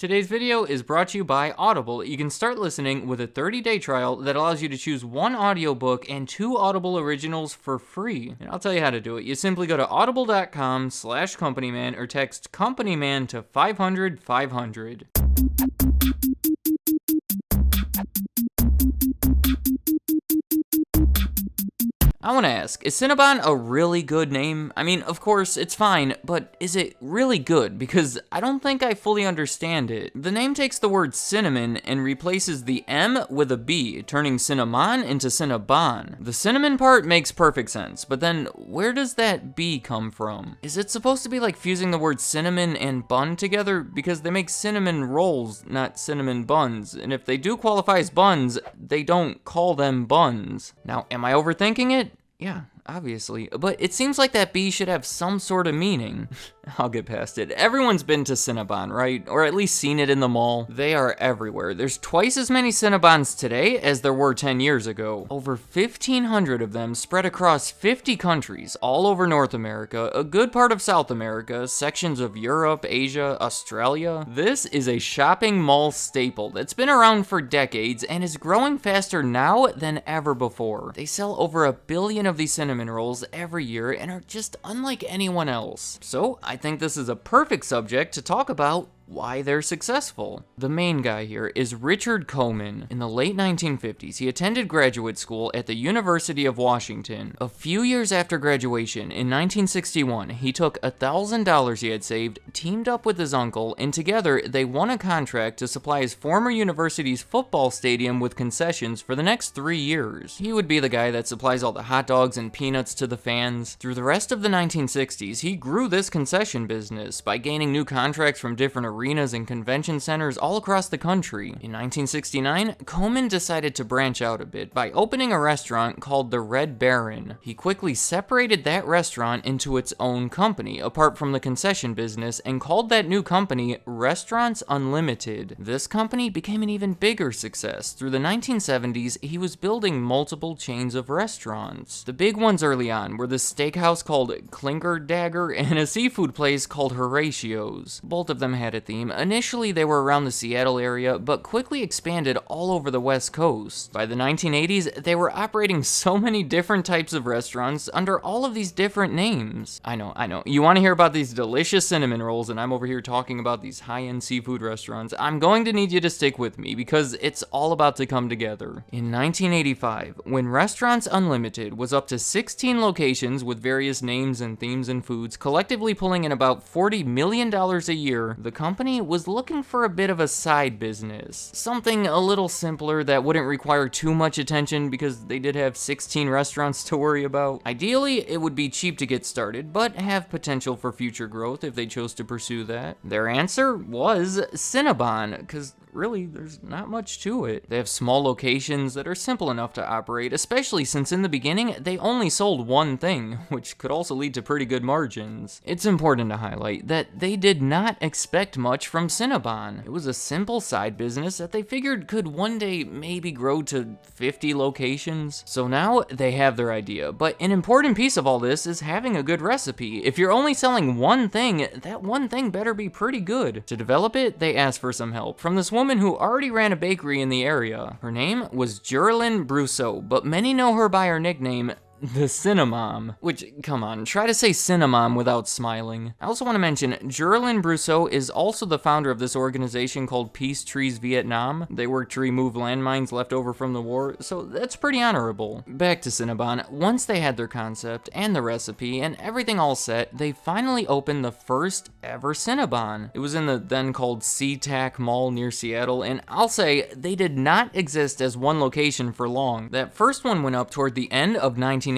Today's video is brought to you by Audible. You can start listening with a 30-day trial that allows you to choose one audiobook and 2 Audible originals for free. And I'll tell you how to do it. You simply go to audible.com/companyman or text companyman to 500-500. I want to ask, is Cinnabon a really good name? I mean, of course, it's fine, but is it really good? Because I don't think I fully understand it. The name takes the word cinnamon and replaces the M with a B, turning cinnamon into Cinnabon. The cinnamon part makes perfect sense, but then where does that B come from? Is it supposed to be like fusing the words cinnamon and bun together? Because they make cinnamon rolls, not cinnamon buns, and if they do qualify as buns, they don't call them buns. Now, am I overthinking it? Yeah, obviously, but it seems like that B should have some sort of meaning. I'll get past it. Everyone's been to Cinnabon, right? Or at least seen it in the mall. They are everywhere. There's twice as many Cinnabons today as there were 10 years ago. Over 1,500 of them spread across 50 countries, all over North America, a good part of South America, sections of Europe, Asia, Australia. This is a shopping mall staple that's been around for decades and is growing faster now than ever before. They sell over 1 billion of these cinnamon rolls every year and are just unlike anyone else. So, I think this is a perfect subject to talk about why they're successful. The main guy here is Richard Komen. In the late 1950s, he attended graduate school at the University of Washington. A few years after graduation, in 1961, he took $1,000 he had saved, teamed up with his uncle, and together they won a contract to supply his former university's football stadium with concessions for the next 3 years. He would be the guy that supplies all the hot dogs and peanuts to the fans. Through the rest of the 1960s, he grew this concession business by gaining new contracts from different arenas and convention centers all across the country. In 1969, Komen decided to branch out a bit by opening a restaurant called the Red Baron. He quickly separated that restaurant into its own company, apart from the concession business, and called that new company Restaurants Unlimited. This company became an even bigger success. Through the 1970s, he was building multiple chains of restaurants. The big ones early on were the steakhouse called Clydesdale and a seafood place called Horatio's. Both of them had a theme. Initially, they were around the Seattle area, but quickly expanded all over the West Coast. By the 1980s, they were operating so many different types of restaurants under all of these different names. I know. You want to hear about these delicious cinnamon rolls, and I'm over here talking about these high-end seafood restaurants. I'm going to need you to stick with me, because it's all about to come together. In 1985, when Restaurants Unlimited was up to 16 locations with various names and themes and foods, collectively pulling in about $40 million a year, the company was looking for a bit of a side business. Something a little simpler that wouldn't require too much attention because they did have 16 restaurants to worry about. Ideally, it would be cheap to get started, but have potential for future growth if they chose to pursue that. Their answer was Cinnabon, because really, there's not much to it. They have small locations that are simple enough to operate, especially since in the beginning, they only sold one thing, which could also lead to pretty good margins. It's important to highlight that they did not expect much from Cinnabon. It was a simple side business that they figured could one day maybe grow to 50 locations. So now they have their idea, but an important piece of all this is having a good recipe. If you're only selling one thing, that one thing better be pretty good. To develop it, they asked for some help from this woman who already ran a bakery in the area. Her name was Julianne Brousseau, but many know her by her nickname, the Cinnamom, which, come on, try to say Cinnamom without smiling. I also want to mention, Julianne Brousseau is also the founder of this organization called Peace Trees Vietnam. They work to remove landmines left over from the war, so that's pretty honorable. Back to Cinnabon. Once they had their concept and the recipe and everything all set, they finally opened the first ever Cinnabon. It was in the then called SeaTac Mall near Seattle, and I'll say they did not exist as one location for long. That first one went up toward the end of 1985,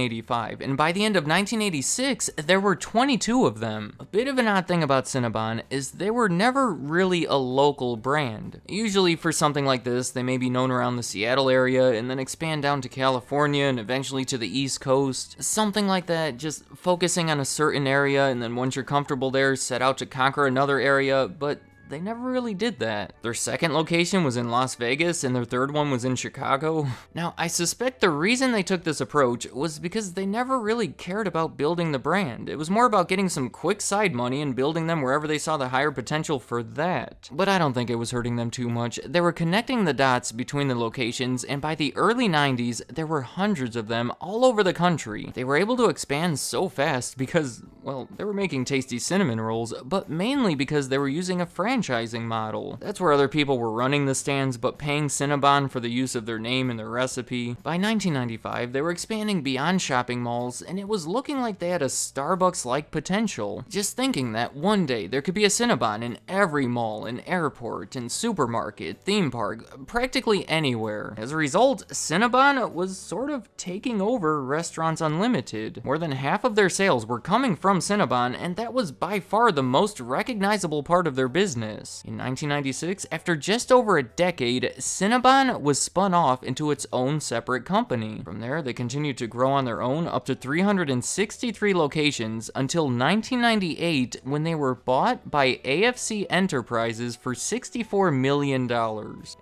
and by the end of 1986, there were 22 of them. A bit of an odd thing about Cinnabon is they were never really a local brand. Usually for something like this, they may be known around the Seattle area and then expand down to California and eventually to the East Coast. Something like that, just focusing on a certain area, and then once you're comfortable there, set out to conquer another area, but they never really did that. Their second location was in Las Vegas, and their third one was in Chicago. Now, I suspect the reason they took this approach was because they never really cared about building the brand. It was more about getting some quick side money and building them wherever they saw the higher potential for that. But I don't think it was hurting them too much. They were connecting the dots between the locations, and by the early 90s, there were hundreds of them all over the country. They were able to expand so fast because, well, they were making tasty cinnamon rolls, but mainly because they were using a franchising model. That's where other people were running the stands, but paying Cinnabon for the use of their name and their recipe. By 1995, they were expanding beyond shopping malls, and it was looking like they had a Starbucks-like potential. Just thinking that one day there could be a Cinnabon in every mall, and airport, and supermarket, theme park, practically anywhere. As a result, Cinnabon was sort of taking over Restaurants Unlimited. More than half of their sales were coming from Cinnabon, and that was by far the most recognizable part of their business. In 1996, after just over a decade, Cinnabon was spun off into its own separate company. From there, they continued to grow on their own up to 363 locations until 1998 when they were bought by AFC Enterprises for $64 million.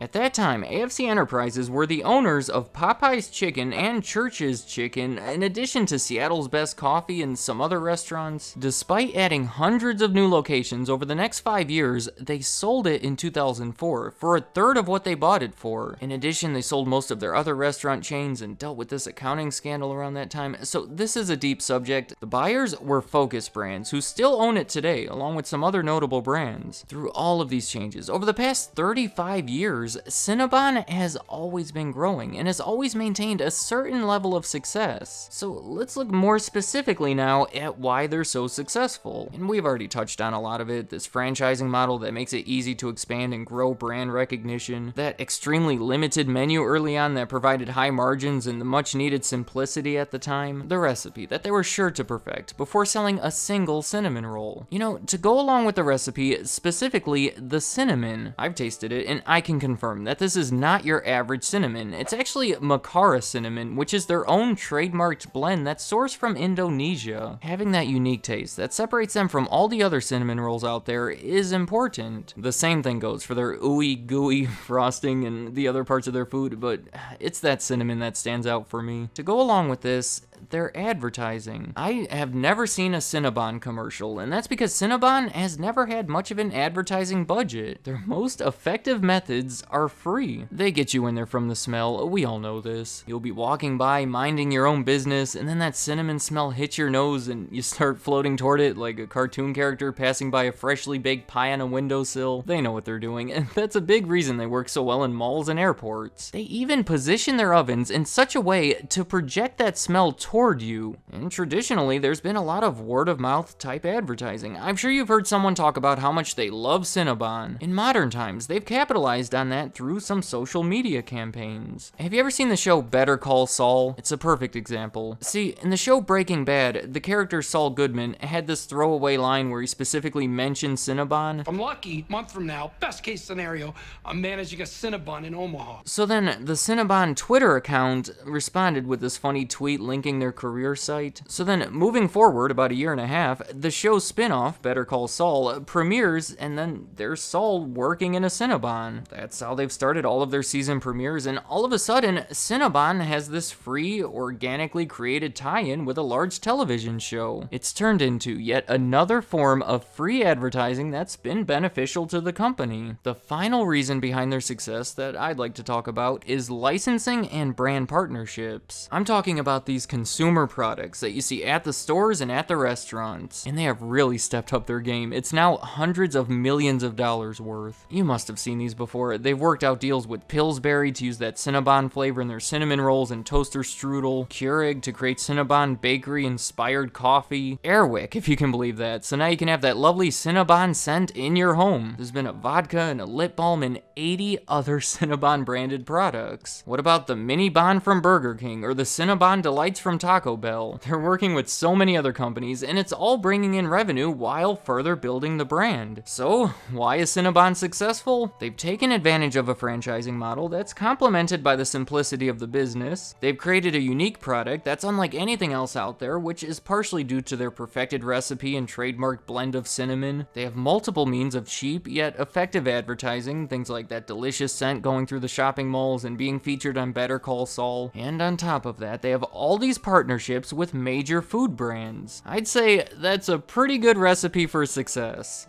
At that time, AFC Enterprises were the owners of Popeye's Chicken and Church's Chicken, in addition to Seattle's Best Coffee and some other restaurants. Despite adding hundreds of new locations over the next 5 years, they sold it in 2004 for a third of what they bought it for. In addition, they sold most of their other restaurant chains and dealt with this accounting scandal around that time, so this is a deep subject. The buyers were Focus Brands, who still own it today, along with some other notable brands. Through all of these changes, over the past 35 years, Cinnabon has always been growing and has always maintained a certain level of success. So let's look more specifically now at why they're so successful. And we've already touched on a lot of it, this franchising model that makes it easy to expand and grow brand recognition, that extremely limited menu early on that provided high margins and the much needed simplicity at the time, the recipe that they were sure to perfect before selling a single cinnamon roll. You know, to go along with the recipe, specifically the cinnamon, I've tasted it and I can confirm that this is not your average cinnamon. It's actually Macara cinnamon, which is their own trademarked blend that's sourced from Indonesia. Having that unique taste that separates them from all the other cinnamon rolls out there is important. The same thing goes for their ooey gooey frosting and the other parts of their food, but it's that cinnamon that stands out for me. To go along with this, their advertising. I have never seen a Cinnabon commercial, and that's because Cinnabon has never had much of an advertising budget. Their most effective methods are free. They get you in there from the smell, we all know this. You'll be walking by, minding your own business, and then that cinnamon smell hits your nose and you start floating toward it like a cartoon character passing by a freshly baked pie on a windowsill. They know what they're doing, and that's a big reason they work so well in malls and airports. They even position their ovens in such a way to project that smell toward you. And traditionally, there's been a lot of word-of-mouth type advertising. I'm sure you've heard someone talk about how much they love Cinnabon. In modern times, they've capitalized on that through some social media campaigns. Have you ever seen the show Better Call Saul? It's a perfect example. See, in the show Breaking Bad, the character Saul Goodman had this throwaway line where he specifically mentioned Cinnabon. If I'm lucky, a month from now, best case scenario, I'm managing a Cinnabon in Omaha. So then, the Cinnabon Twitter account responded with this funny tweet linking their career site. So then, moving forward about a year and a half, the show's spin-off, Better Call Saul, premieres, and then there's Saul working in a Cinnabon. That's how they've started all of their season premieres, and all of a sudden, Cinnabon has this free, organically created tie-in with a large television show. It's turned into yet another form of free advertising that's been beneficial to the company. The final reason behind their success that I'd like to talk about is licensing and brand partnerships. I'm talking about these consumer products that you see at the stores and at the restaurants, and they have really stepped up their game. It's now hundreds of millions of dollars worth. You must have seen these before. They've worked out deals with Pillsbury to use that Cinnabon flavor in their cinnamon rolls and toaster strudel, Keurig to create Cinnabon bakery-inspired coffee, Airwick, if you can believe that. So now you can have that lovely Cinnabon scent in your home. There's been a vodka and a lip balm and 80 other Cinnabon branded products. What about the Mini Bon from Burger King or the Cinnabon Delights from from Taco Bell. They're working with so many other companies, and it's all bringing in revenue while further building the brand. So, why is Cinnabon successful? They've taken advantage of a franchising model that's complemented by the simplicity of the business. They've created a unique product that's unlike anything else out there, which is partially due to their perfected recipe and trademark blend of cinnamon. They have multiple means of cheap yet effective advertising, things like that delicious scent going through the shopping malls and being featured on Better Call Saul. And on top of that, they have all these partnerships with major food brands. I'd say that's a pretty good recipe for success.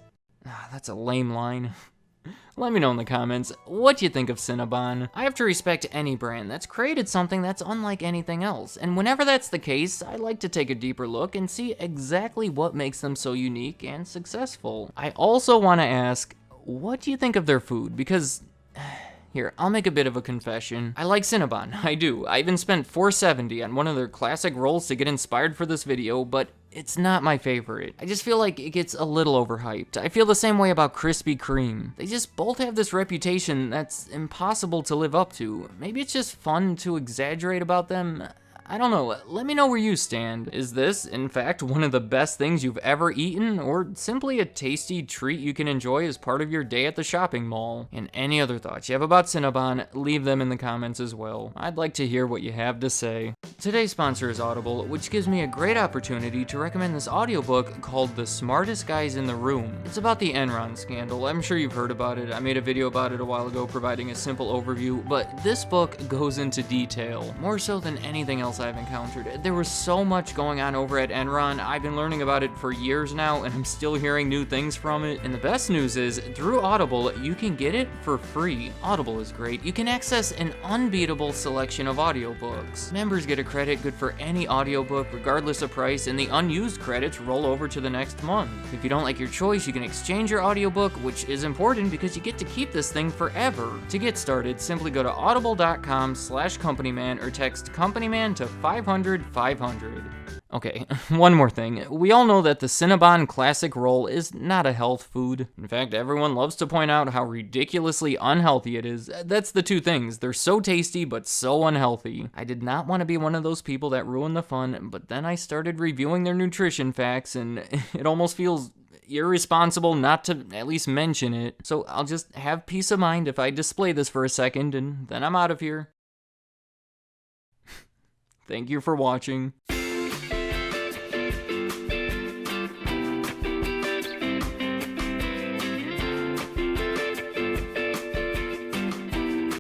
That's a lame line. Let me know in the comments what you think of Cinnabon. I have to respect any brand that's created something that's unlike anything else, and whenever that's the case, I like to take a deeper look and see exactly what makes them so unique and successful. I also want to ask, what do you think of their food? Because here, I'll make a bit of a confession. I like Cinnabon, I do. I even spent $4.70 on one of their classic rolls to get inspired for this video, but it's not my favorite. I just feel like it gets a little overhyped. I feel the same way about Krispy Kreme. They just both have this reputation that's impossible to live up to. Maybe it's just fun to exaggerate about them. I don't know, let me know where you stand. Is this, in fact, one of the best things you've ever eaten, or simply a tasty treat you can enjoy as part of your day at the shopping mall? And any other thoughts you have about Cinnabon, leave them in the comments as well. I'd like to hear what you have to say. Today's sponsor is Audible, which gives me a great opportunity to recommend this audiobook called The Smartest Guys in the Room. It's about the Enron scandal. I'm sure you've heard about it. I made a video about it a while ago providing a simple overview, but this book goes into detail, more so than anything else I've encountered. There was so much going on over at Enron. I've been learning about it for years now, and I'm still hearing new things from it. And the best news is, through Audible, you can get it for free. Audible is great. You can access an unbeatable selection of audiobooks. Members get a credit good for any audiobook, regardless of price, and the unused credits roll over to the next month. If you don't like your choice, you can exchange your audiobook, which is important because you get to keep this thing forever. To get started, simply go to audible.com/companyman or text companyman to 500-500. Okay, one more thing. We all know that the Cinnabon classic roll is not a health food. In fact, everyone loves to point out how ridiculously unhealthy it is. That's the two things. They're so tasty, but so unhealthy. I did not want to be one of those people that ruin the fun, but then I started reviewing their nutrition facts, and it almost feels irresponsible not to at least mention it. So I'll just have peace of mind if I display this for a second, and then I'm out of here. Thank you for watching.